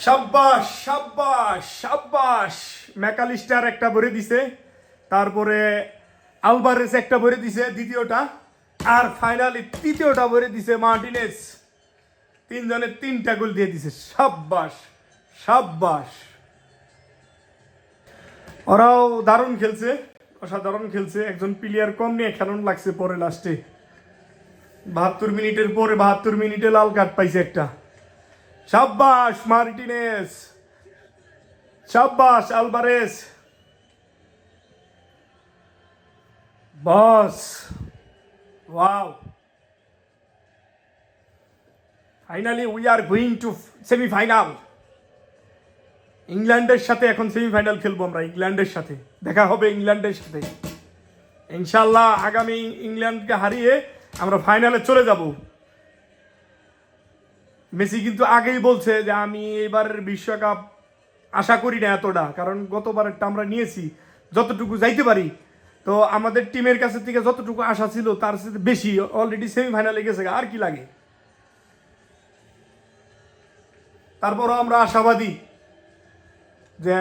সাব্বাস সাব্বাস সাব্বাস। ম্যাকালিস্টার একটা ভরে দিছে, তারপরে আলভারেজ একটা ভরে দিছে দ্বিতীয়টা, আর ফাইনালি তৃতীয়টা ভরে দিছে মার্টিনেজ। তিনজনের তিনটা গোল দিয়ে দিছে। সাব্বাস সাব্বাস। ওরাও দারুণ খেলছে, অসাধারণ খেলছে। একজন প্লেয়ার কম নিয়ে খেলানো লাগছে পরে লাস্টে 72 মিনিটের পরে 72 মিনিটে লাল কার্ড পাইছে একটা। সাব্বাস মার্টিনেজ, সাব্বাস Alvarez. Boss wow, finally we are going to semifinal. ইংল্যান্ডের সাথে এখন সেমিফাইনাল খেলবো আমরা। ইংল্যান্ডের সাথে দেখা হবে, ইংল্যান্ডের সাথে ইনশাল্লাহ। আগামী ইংল্যান্ডকে হারিয়ে আমরা ফাইনালে চলে যাব। মেসি কিন্তু আগেই বলছে যে আমি এবারের বিশ্বকাপ আশা করি না এতটা, কারণ গতবারেরটা আমরা নিয়েছি, যতটুকু যাইতে পারি। তো আমাদের টিমের কাছে থেকে যতটুকু আশা ছিল তার সাথে বেশি, অলরেডি সেমিফাইনালে গেছে, আর কি লাগে। তারপরও আমরা আশাবাদী যে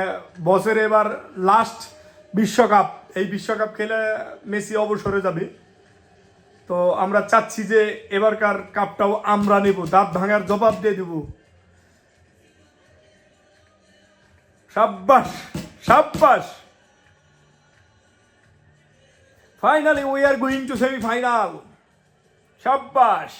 বছরে এবার লাস্ট বিশ্বকাপ, এই বিশ্বকাপ খেলে মেসি অবসরে যাবে। তো আমরা চাচ্ছি যে এবারকার কাপটাও আমরা নেব, দাঁত ভাঙার জবাব দিয়ে দেব। সাব্বাস সাব্বাস। Finally we are going to semifinal. সাব্বাস।